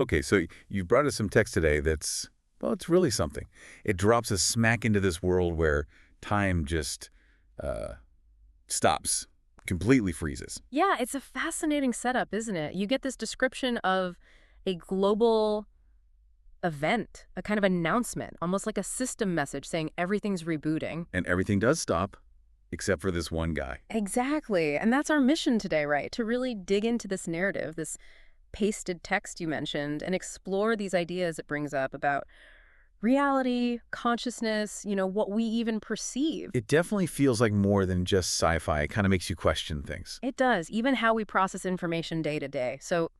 Okay, so you brought us some text today that's, well, it's really something. It drops us smack into this world where time just uh, stops, completely freezes. Yeah, it's a fascinating setup, isn't it? You get this description of a global event, a kind of announcement, almost like a system message saying everything's rebooting. And everything does stop, except for this one guy. Exactly. And that's our mission today, right? To really dig into this narrative, this pasted text you mentioned, and explore these ideas it brings up about reality, consciousness, what we even perceive. It definitely feels like more than just sci-fi. It kind of makes you question things. It does, even how we process information day to day. So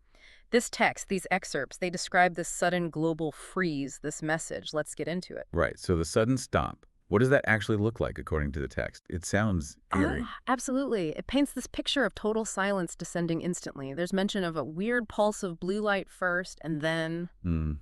this text, these excerpts, they describe this sudden global freeze, this message. Let's get into it. Right, so the sudden stop. What does that actually look like according to the text? It sounds eerie. Oh, absolutely. It paints this picture of total silence descending instantly. There's mention of a weird pulse of blue light first, and then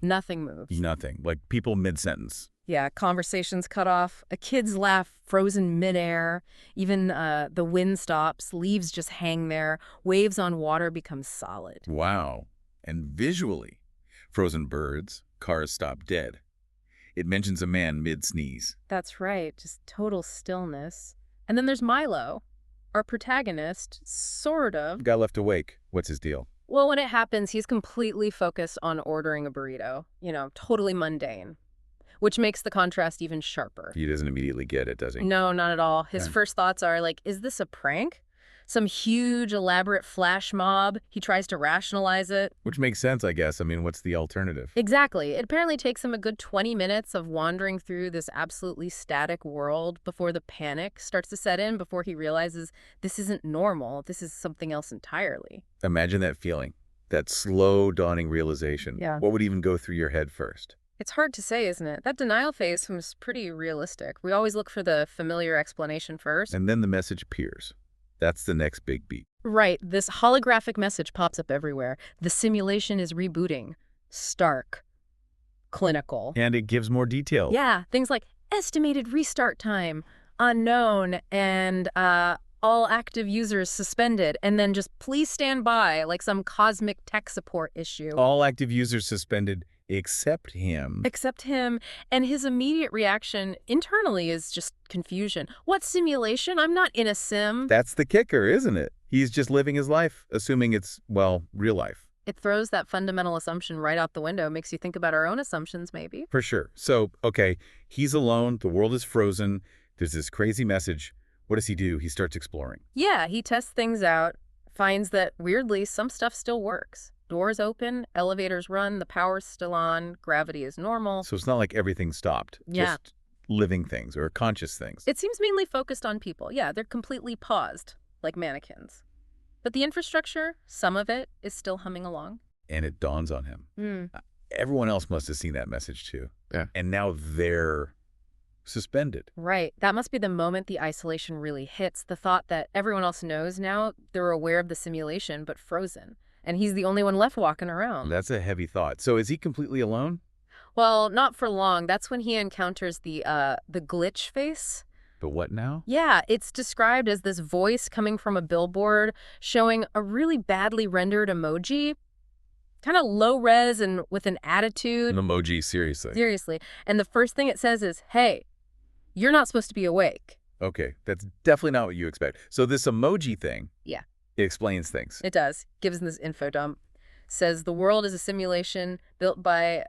nothing moves. Nothing. Like people mid-sentence. Yeah, conversations cut off, a kid's laugh frozen midair, even the wind stops, leaves just hang there, waves on water become solid. Wow. And visually, frozen birds, cars stop dead. It mentions a man mid-sneeze. That's right, just total stillness. And then there's Milo, our protagonist, sort of. Guy left awake. What's his deal? Well, when it happens, he's completely focused on ordering a burrito, totally mundane, which makes the contrast even sharper. He doesn't immediately get it, does he? No, not at all. His Yeah. first thoughts are like, is this a prank? Some huge, elaborate flash mob? He tries to rationalize it. Which makes sense, I guess. I mean, what's the alternative? Exactly. It apparently takes him a good 20 minutes of wandering through this absolutely static world before the panic starts to set in, before he realizes this isn't normal. This is something else entirely. Imagine that feeling, that slow dawning realization. Yeah. What would even go through your head first? It's hard to say, isn't it? That denial phase seems pretty realistic. We always look for the familiar explanation first. And then the message appears. That's the next big beat. Right. This holographic message pops up everywhere. The simulation is rebooting. Stark. Clinical. And it gives more detail. Yeah, things like estimated restart time, unknown, and all active users suspended, and then just please stand by, like some cosmic tech support issue. All active users suspended except him. Except him, and his immediate reaction internally is just confusion. What simulation? I'm not in a sim. That's the kicker, isn't it? He's just living his life, assuming it's, well, real life. It throws that fundamental assumption right out the window, makes you think about our own assumptions, maybe. For sure. So, okay, he's alone, the world is frozen, there's this crazy message. What does he do? He starts exploring. Yeah, he tests things out, finds that, weirdly, some stuff still works. Doors open, elevators run, the power's still on, gravity is normal. So it's not like everything stopped. Yeah. Just living things or conscious things. It seems mainly focused on people. Yeah, they're completely paused, like mannequins. But the infrastructure, some of it, is still humming along. And it dawns on him. Everyone else must have seen that message too. Yeah. And now they're suspended. Right. That must be the moment the isolation really hits. The thought that everyone else knows now, they're aware of the simulation, but frozen. And he's the only one left walking around. That's a heavy thought. So is he completely alone? Well, not for long. That's when he encounters the glitch face. But what now? Yeah, it's described as this voice coming from a billboard showing a really badly rendered emoji, kind of low res and with an attitude. An emoji, seriously. Seriously. And the first thing it says is, hey, you're not supposed to be awake. Okay, that's definitely not what you expect. So this emoji thing, Yeah. it explains things. It does. Gives this info dump. Says the world is a simulation built by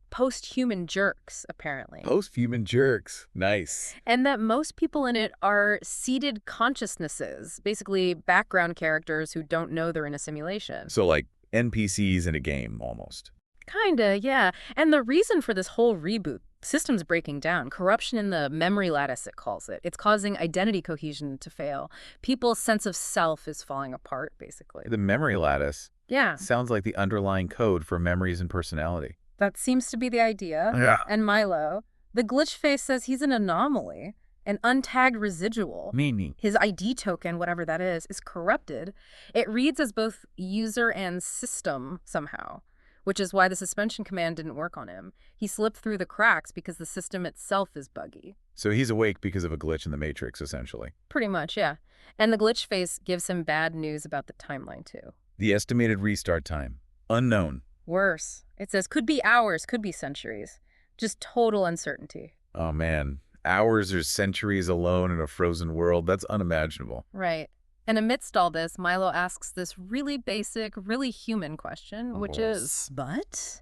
post-human jerks, apparently. Post-human jerks. Nice. And that most people in it are seated consciousnesses, basically background characters who don't know they're in a simulation. So like NPCs in a game, almost. Kinda, yeah. And the reason for this whole reboot, systems breaking down, corruption in the memory lattice, it calls it. It's causing identity cohesion to fail. People's sense of self is falling apart, basically. The memory lattice Yeah, sounds like the underlying code for memories and personality. that seems to be the idea. Yeah. And Milo, the glitch face says he's an anomaly, an untagged residual. Meaning. His ID token, whatever that is corrupted. It reads as both user and system somehow, which is why the suspension command didn't work on him. He slipped through the cracks because the system itself is buggy. So he's awake because of a glitch in the Matrix, essentially. Pretty much, yeah. And the glitch face gives him bad news about the timeline, too. The estimated restart time. Unknown. Worse. It says could be hours, could be centuries. Just total uncertainty. Oh, man. Hours or centuries alone in a frozen world, that's unimaginable. Right. And amidst all this, Milo asks this really basic, really human question, which is, but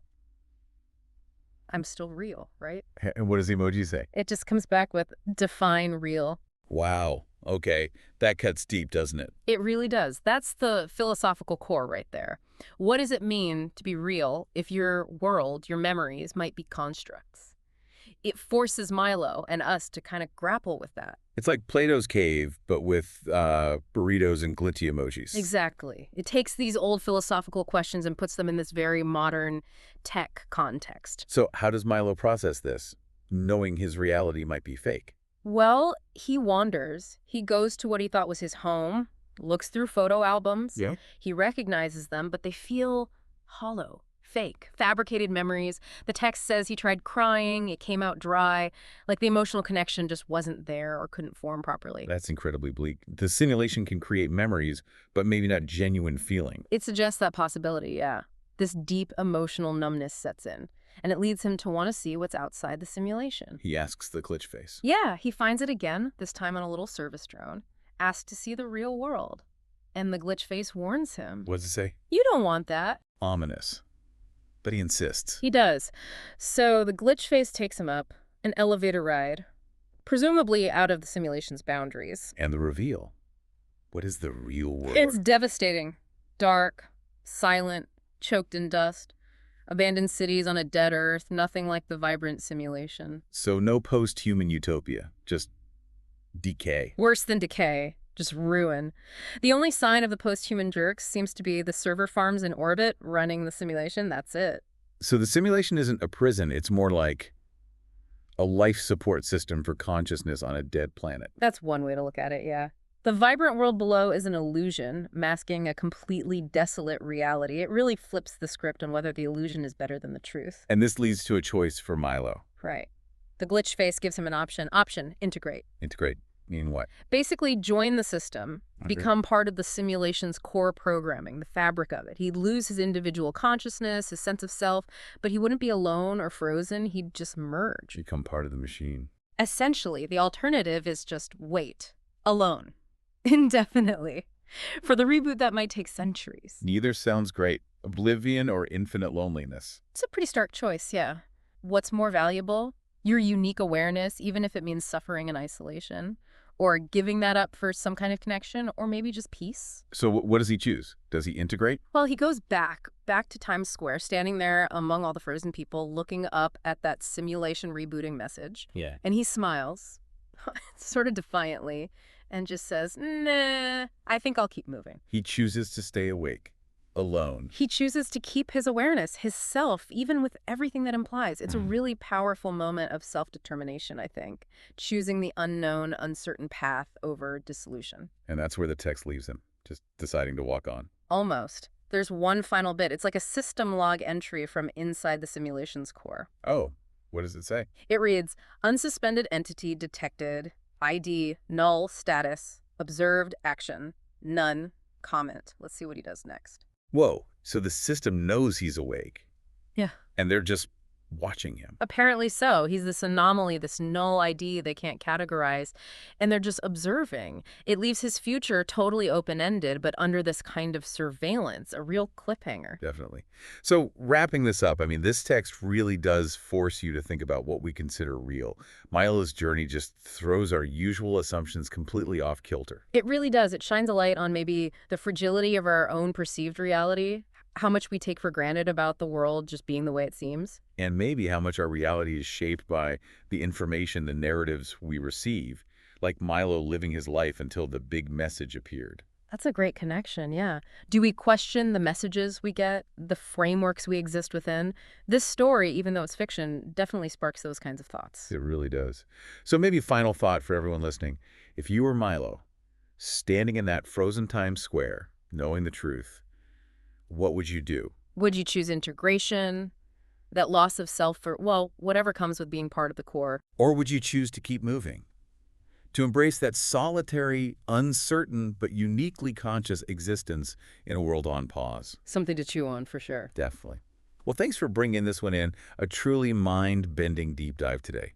I'm still real, right? And what does the emoji say? It just comes back with define real. Wow. Okay. That cuts deep, doesn't it? It really does. That's the philosophical core right there. What does it mean to be real if your world, your memories, might be constructs? It forces Milo and us to kind of grapple with that. It's like Plato's cave, but with burritos and glitchy emojis. Exactly. It takes these old philosophical questions and puts them in this very modern tech context. So how does Milo process this, knowing his reality might be fake? Well, he wanders. He goes to what he thought was his home, looks through photo albums. Yeah. He recognizes them, but they feel hollow, fake, fabricated memories. The text says he tried crying, it came out dry, like the emotional connection just wasn't there or couldn't form properly. That's incredibly bleak. The simulation can create memories, but maybe not genuine feeling. It suggests that possibility, yeah. This deep emotional numbness sets in, and it leads him to want to see what's outside the simulation. He asks the glitch face. Yeah, he finds it again, this time on a little service drone, asks to see the real world. And the glitch face warns him. What does it say? You don't want that. Ominous. But he insists. He does. So the glitch face takes him up, an elevator ride, presumably out of the simulation's boundaries. And the reveal. What is the real world? It's devastating. Dark, silent, choked in dust. Abandoned cities on a dead Earth, nothing like the vibrant simulation. So no post-human utopia, just decay. Worse than decay, just ruin. The only sign of the post-human jerks seems to be the server farms in orbit running the simulation. That's it. So the simulation isn't a prison, it's more like a life support system for consciousness on a dead planet. That's one way to look at it, yeah. The vibrant world below is an illusion, masking a completely desolate reality. It really flips the script on whether the illusion is better than the truth. And this leads to a choice for Milo. Right. The glitch face gives him an option. Option, integrate. Integrate. Mean what? Basically, join the system, become part of the simulation's core programming, the fabric of it. He'd lose his individual consciousness, his sense of self, but he wouldn't be alone or frozen. He'd just merge. Become part of the machine. Essentially, the alternative is just wait. Alone. Indefinitely. For the reboot, that might take centuries. Neither sounds great. Oblivion or infinite loneliness. It's a pretty stark choice, yeah. What's more valuable? Your unique awareness, even if it means suffering and isolation, or giving that up for some kind of connection, or maybe just peace. So what does he choose? Does he integrate? Well, he goes back to Times Square, standing there among all the frozen people, looking up at that simulation rebooting message. Yeah. And he smiles, sort of defiantly, and just says, nah, I think I'll keep moving. He chooses to stay awake. Alone. He chooses to keep his awareness, his self, even with everything that implies. It's a really powerful moment of self-determination, I think. Choosing the unknown, uncertain path over dissolution. And that's where the text leaves him, just deciding to walk on. Almost. There's one final bit. It's like a system log entry from inside the simulation's core. Oh, what does it say? It reads, unsuspended entity detected, ID, null, status, observed, action, none, comment. Let's see what he does next. Whoa, so the system knows he's awake. Yeah. And they're just watching him. Apparently so. He's this anomaly, this null ID they can't categorize, and they're just observing. It leaves his future totally open-ended, but under this kind of surveillance, a real cliffhanger. Definitely. So wrapping this up, I mean, this text really does force you to think about what we consider real. Milo's journey just throws our usual assumptions completely off kilter. It really does. It shines a light on maybe the fragility of our own perceived reality, how much we take for granted about the world just being the way it seems. And maybe how much our reality is shaped by the information, the narratives we receive, like Milo living his life until the big message appeared. That's a great connection, yeah. Do we question the messages we get, the frameworks we exist within? This story, even though it's fiction, definitely sparks those kinds of thoughts. It really does. So maybe final thought for everyone listening. If you were Milo, standing in that frozen Times Square, knowing the truth, what would you do? Would you choose integration, that loss of self for, well, whatever comes with being part of the core? Or would you choose to keep moving? To embrace that solitary, uncertain, but uniquely conscious existence in a world on pause? Something to chew on, for sure. Definitely. Well, thanks for bringing this one in. A truly mind-bending deep dive today.